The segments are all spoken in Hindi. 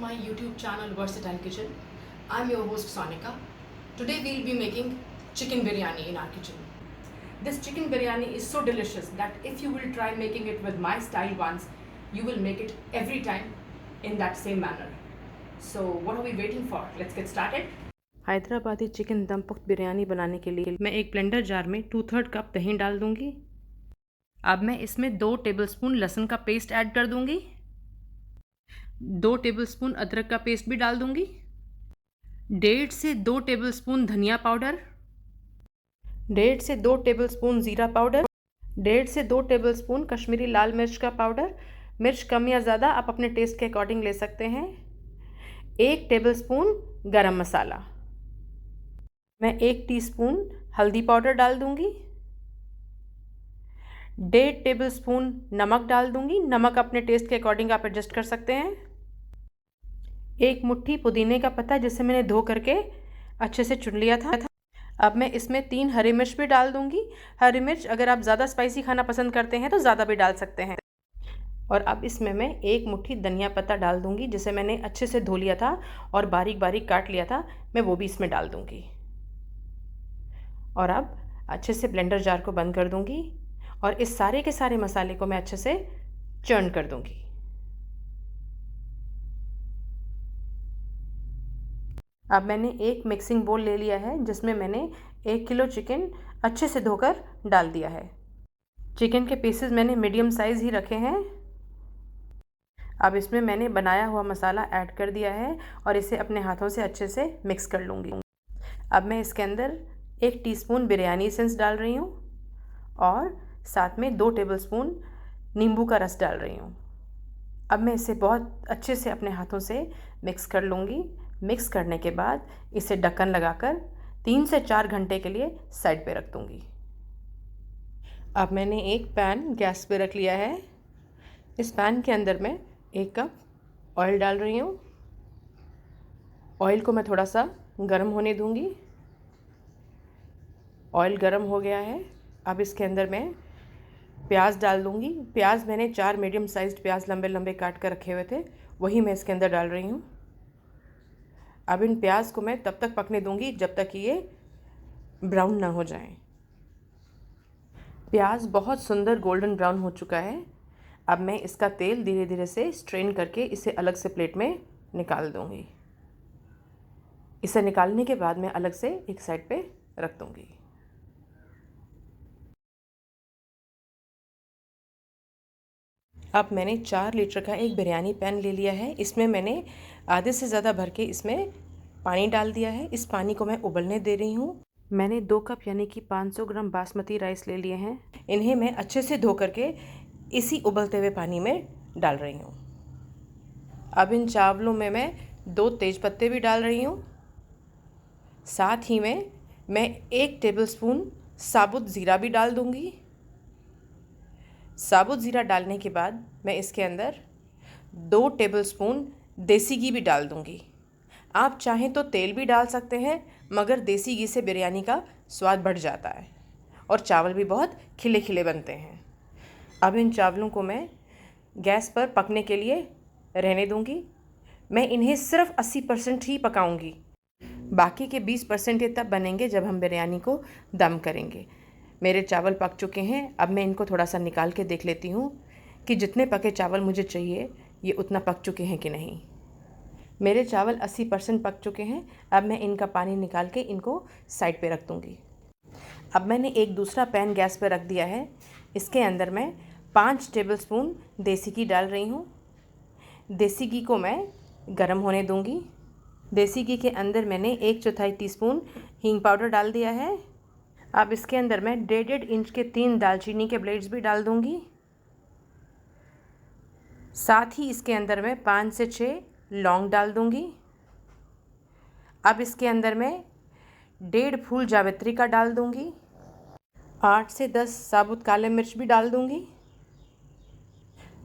my YouTube channel Versatile Kitchen. I'm your host Sonika. Today we'll be making chicken biryani in our kitchen. This chicken biryani is so delicious that if you will try making it with my style once, you will make it every time in that same manner. So what are we waiting for? Let's get started. Hyderabadi chicken दम पुख्त बिरयानी बनाने के लिए मैं एक ब्लेंडर जार में 2/3 कप दही डाल दूंगी। अब मैं इसमें 2 टेबलस्पून लहसुन का पेस्ट ऐड कर दूंगी। 2 टेबलस्पून अदरक का पेस्ट भी डाल दूंगी। 1.5 से 2 टेबलस्पून धनिया पाउडर, 1.5 से 2 टेबलस्पून ज़ीरा पाउडर, 1.5 से 2 टेबलस्पून कश्मीरी लाल मिर्च का पाउडर। मिर्च कम या ज़्यादा आप अपने टेस्ट के अकॉर्डिंग ले सकते हैं। 1 टेबलस्पून गरम मसाला। मैं 1 टीस्पून हल्दी पाउडर डाल दूंगी। 1.5 टेबलस्पून नमक डाल दूंगी। नमक अपने टेस्ट के अकॉर्डिंग आप एडजस्ट कर सकते हैं। 1 मुट्ठी पुदीने का पत्ता जिसे मैंने धो करके अच्छे से चुन लिया था। अब मैं इसमें 3 हरी मिर्च भी डाल दूंगी। हरी मिर्च अगर आप ज़्यादा स्पाइसी खाना पसंद करते हैं तो ज़्यादा भी डाल सकते हैं। और अब इसमें मैं 1 मुट्ठी धनिया पत्ता डाल दूंगी जिसे मैंने अच्छे से धो लिया था और बारीक बारीक काट लिया था, मैं वो भी इसमें डाल दूंगी। और अब अच्छे से ब्लेंडर जार को बंद कर दूंगी और इस सारे के सारे मसाले को मैं अच्छे से चर्न कर दूंगी। अब मैंने एक मिक्सिंग बोल ले लिया है जिसमें मैंने 1 किलो चिकन अच्छे से धोकर डाल दिया है। चिकन के पीसेस मैंने मीडियम साइज़ ही रखे हैं। अब इसमें मैंने बनाया हुआ मसाला ऐड कर दिया है और इसे अपने हाथों से अच्छे से मिक्स कर लूँगी। अब मैं इसके अंदर 1 टीस्पून बिरयानी एसेंस डाल रही हूँ और साथ में 2 टेबलस्पून नींबू का रस डाल रही हूँ। अब मैं इसे बहुत अच्छे से अपने हाथों से मिक्स कर लूँगी। मिक्स करने के बाद इसे ढक्कन लगाकर 3 से 4 घंटे के लिए साइड पे रख दूँगी। अब मैंने एक पैन गैस पे रख लिया है। इस पैन के अंदर मैं 1 कप ऑयल डाल रही हूँ। ऑयल को मैं थोड़ा सा गर्म होने दूँगी। ऑयल गर्म हो गया है। अब इसके अंदर मैं प्याज डाल दूँगी। प्याज मैंने 4 मीडियम साइज्ड प्याज लंबे लंबे काट कर रखे हुए थे, वही मैं इसके अंदर डाल रही हूँ। अब इन प्याज को मैं तब तक पकने दूँगी जब तक ये ब्राउन ना हो जाए। प्याज बहुत सुंदर गोल्डन ब्राउन हो चुका है। अब मैं इसका तेल धीरे धीरे से स्ट्रेन करके इसे अलग से प्लेट में निकाल दूँगी। इसे निकालने के बाद मैं अलग से एक साइड पे रख दूँगी। अब मैंने 4 लीटर का एक बिरयानी पैन ले लिया है। इसमें मैंने आधे से ज़्यादा भर के इसमें पानी डाल दिया है। इस पानी को मैं उबलने दे रही हूँ। मैंने 2 कप यानी कि 500 ग्राम बासमती राइस ले लिए हैं। इन्हें मैं अच्छे से धो करके इसी उबलते हुए पानी में डाल रही हूँ। अब इन चावलों में मैं 2 तेज़पत्ते भी डाल रही हूँ। साथ ही में मैं 1 टेबलस्पून साबुत ज़ीरा भी डाल दूँगी। साबुत ज़ीरा डालने के बाद मैं इसके अंदर 2 टेबलस्पून देसी घी भी डाल दूँगी। आप चाहें तो तेल भी डाल सकते हैं, मगर देसी घी से बिरयानी का स्वाद बढ़ जाता है और चावल भी बहुत खिले खिले बनते हैं। अब इन चावलों को मैं गैस पर पकने के लिए रहने दूँगी। मैं इन्हें सिर्फ 80% ही पकाऊँगी। बाकी के 20% ये तब बनेंगे जब हम बिरयानी को दम करेंगे। मेरे चावल पक चुके हैं। अब मैं इनको थोड़ा सा निकाल के देख लेती हूँ कि जितने पके चावल मुझे चाहिए ये उतना पक चुके हैं कि नहीं। मेरे चावल 80% पक चुके हैं। अब मैं इनका पानी निकाल के इनको साइड पे रख दूँगी। अब मैंने एक दूसरा पैन गैस पे रख दिया है। इसके अंदर मैं 5 टेबलस्पून देसी घी डाल रही हूँ। देसी घी को मैं गरम होने दूँगी। देसी घी के अंदर मैंने 1/4 टीस्पून हींग पाउडर डाल दिया है। अब इसके अंदर मैं 1.5 इंच के 3 दालचीनी के ब्लेड्स भी डाल दूँगी। साथ ही इसके अंदर मैं 5 से 6 लौंग डाल दूँगी। अब इसके अंदर मैं 1.5 फूल जावित्री का डाल दूँगी। 8 से 10 साबुत काले मिर्च भी डाल दूँगी।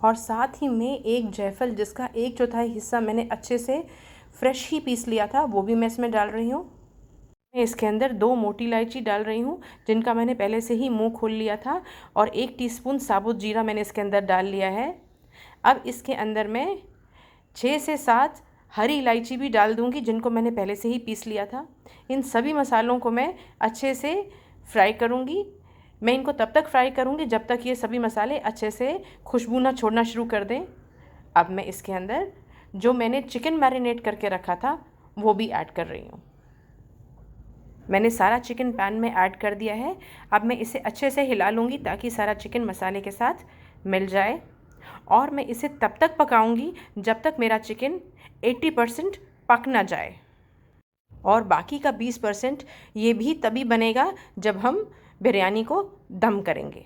और साथ ही में एक जायफल जिसका 1/4 हिस्सा मैंने अच्छे से फ्रेश ही पीस लिया था, वो भी मैं इसमें डाल रही हूँ। मैं इसके अंदर 2 मोटी इलायची डाल रही हूँ जिनका मैंने पहले से ही मुंह खोल लिया था, और 1 टीस्पून साबुत जीरा मैंने इसके अंदर डाल लिया है। अब इसके अंदर मैं 6 से 7 हरी इलायची भी डाल दूँगी जिनको मैंने पहले से ही पीस लिया था। इन सभी मसालों को मैं अच्छे से फ्राई करूँगी। मैं इनको तब तक फ्राई करूँगी जब तक ये सभी मसाले अच्छे से खुशबू ना छोड़ना शुरू कर दें। अब मैं इसके अंदर जो मैंने चिकन मैरिनेट करके रखा था वो भी ऐड कर रही हूँ। मैंने सारा चिकन पैन में ऐड कर दिया है। अब मैं इसे अच्छे से हिला लूँगी ताकि सारा चिकन मसाले के साथ मिल जाए, और मैं इसे तब तक पकाऊंगी जब तक मेरा चिकन 80% पक ना जाए, और बाकी का 20% ये भी तभी बनेगा जब हम बिरयानी को दम करेंगे।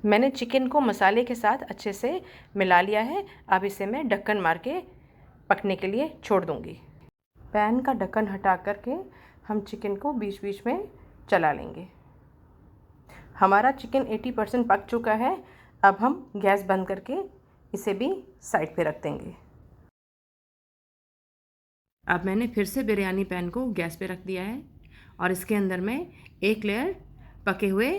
मैंने चिकन को मसाले के साथ अच्छे से मिला लिया है। अब इसे मैं ढक्कन मार के पकने के लिए छोड़ दूँगी। पैन का ढक्कन हटा करके हम चिकन को बीच बीच में चला लेंगे। हमारा चिकन 80% पक चुका है। अब हम गैस बंद करके इसे भी साइड पे रख देंगे। अब मैंने फिर से बिरयानी पैन को गैस पे रख दिया है और इसके अंदर मैं एक लेयर पके हुए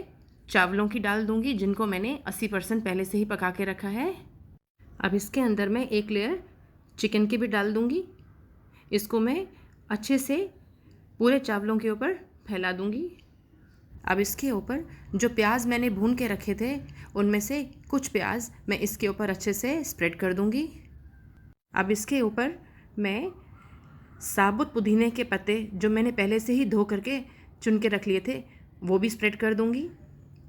चावलों की डाल दूंगी जिनको मैंने 80% पहले से ही पका के रखा है। अब इसके अंदर मैं एक लेयर चिकन की भी डाल दूंगी। इसको मैं अच्छे से पूरे चावलों के ऊपर फैला दूंगी। अब इसके ऊपर जो प्याज मैंने भून के रखे थे उनमें से कुछ प्याज मैं इसके ऊपर अच्छे से स्प्रेड कर दूंगी। अब इसके ऊपर मैं साबुत पुदीने के पत्ते जो मैंने पहले से ही धो करके चुन के रख लिए थे वो भी स्प्रेड कर दूंगी,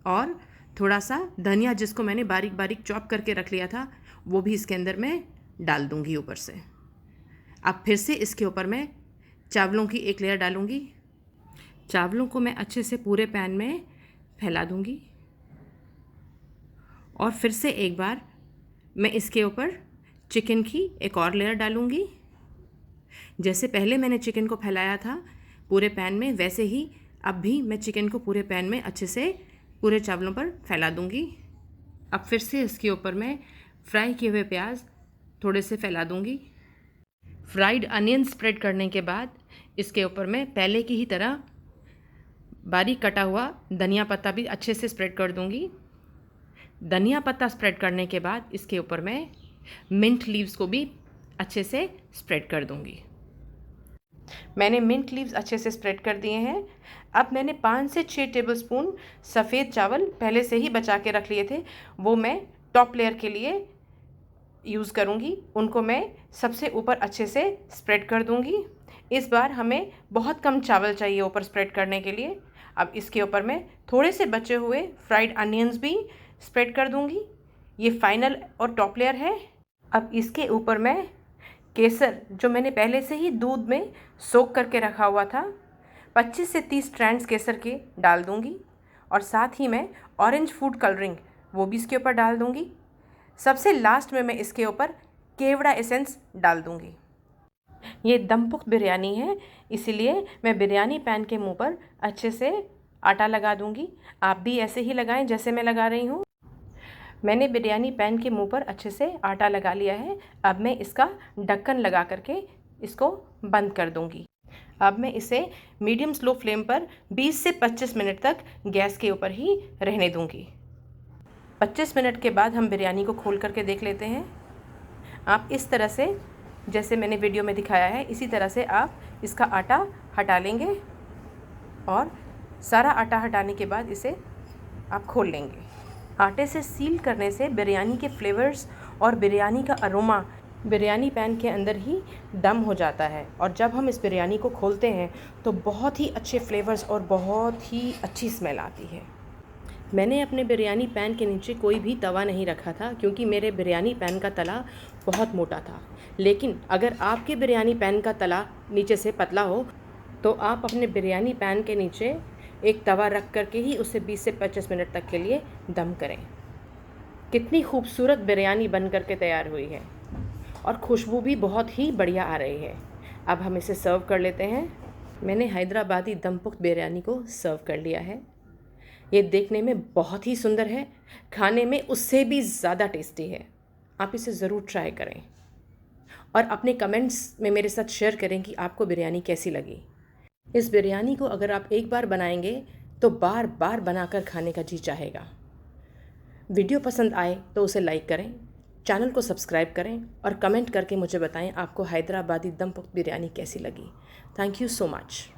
और थोड़ा सा धनिया जिसको मैंने बारीक बारीक चॉप करके रख लिया था वो भी इसके अंदर मैं डाल दूंगी ऊपर से। अब फिर से इसके ऊपर मैं चावलों की एक लेयर डालूंगी। चावलों को मैं अच्छे से पूरे पैन में फैला दूंगी, और फिर से एक बार मैं इसके ऊपर चिकन की एक और लेयर डालूंगी। जैसे पहले मैंने चिकन को फैलाया था पूरे पैन में, वैसे ही अब भी मैं चिकन को पूरे पैन में अच्छे से पूरे चावलों पर फैला दूंगी। अब फिर से इसके ऊपर मैं फ्राई किए हुए प्याज थोड़े से फैला दूंगी। फ्राइड अनियन स्प्रेड करने के बाद इसके ऊपर मैं पहले की ही तरह बारीक कटा हुआ धनिया पत्ता भी अच्छे से स्प्रेड कर दूंगी। धनिया पत्ता स्प्रेड करने के बाद इसके ऊपर मैं मिंट लीव्स को भी अच्छे से स्प्रेड कर दूंगी। मैंने मिंट लीव्स अच्छे से स्प्रेड कर दिए हैं। अब मैंने 5 से 6 टेबलस्पून सफ़ेद चावल पहले से ही बचा के रख लिए थे, वो मैं टॉप लेयर के लिए यूज़ करूँगी। उनको मैं सबसे ऊपर अच्छे से स्प्रेड कर दूँगी। इस बार हमें बहुत कम चावल चाहिए ऊपर स्प्रेड करने के लिए। अब इसके ऊपर मैं थोड़े से बचे हुए फ्राइड अनियंस भी स्प्रेड कर दूँगी। ये फाइनल और टॉप लेयर है। अब इसके ऊपर मैं केसर जो मैंने पहले से ही दूध में सोक करके रखा हुआ था 25 से 30 स्ट्रैंड्स केसर के डाल दूँगी, और साथ ही मैं ऑरेंज फूड कलरिंग वो भी इसके ऊपर डाल दूँगी। सबसे लास्ट में मैं इसके ऊपर केवड़ा एसेंस डाल दूँगी। ये दम पुख्त बिरयानी है, इसीलिए मैं बिरयानी पैन के मुंह पर अच्छे से आटा लगा दूँगी। आप भी ऐसे ही लगाएं जैसे मैं लगा रही हूँ। मैंने बिरयानी पैन के मुंह पर अच्छे से आटा लगा लिया है। अब मैं इसका ढक्कन लगा करके इसको बंद कर दूँगी। अब मैं इसे मीडियम स्लो फ्लेम पर 20 से 25 मिनट तक गैस के ऊपर ही रहने दूँगी। 25 मिनट के बाद हम बिरयानी को खोल करके देख लेते हैं। आप इस तरह से जैसे मैंने वीडियो में दिखाया है इसी तरह से आप इसका आटा हटा लेंगे, और सारा आटा हटाने के बाद इसे आप खोल लेंगे। आटे से सील करने से बिरयानी के फ्लेवर्स और बिरयानी का अरोमा बिरयानी पैन के अंदर ही दम हो जाता है, और जब हम इस बिरयानी को खोलते हैं तो बहुत ही अच्छे फ्लेवर्स और बहुत ही अच्छी स्मेल आती है। मैंने अपने बिरयानी पैन के नीचे कोई भी तवा नहीं रखा था क्योंकि मेरे बिरयानी पैन का तला बहुत मोटा था। लेकिन अगर आपके बिरयानी पैन का तला नीचे से पतला हो तो आप अपने बिरयानी पैन के नीचे एक तवा रख करके ही उसे 20 से 25 मिनट तक के लिए दम करें। कितनी खूबसूरत बिरयानी बन करके तैयार हुई है, और खुशबू भी बहुत ही बढ़िया आ रही है। अब हम इसे सर्व कर लेते हैं। मैंने हैदराबादी दम पुख्त बिरयानी को सर्व कर लिया है। ये देखने में बहुत ही सुंदर है, खाने में उससे भी ज़्यादा टेस्टी है। आप इसे ज़रूर ट्राई करें और अपने कमेंट्स में मेरे साथ शेयर करें कि आपको बिरयानी कैसी लगी। इस बिरयानी को अगर आप एक बार बनाएंगे तो बार बार बनाकर खाने का जी चाहेगा। वीडियो पसंद आए तो उसे लाइक करें, चैनल को सब्सक्राइब करें और कमेंट करके मुझे बताएं आपको हैदराबादी दम पुख्त बिरयानी कैसी लगी। Thank you so much.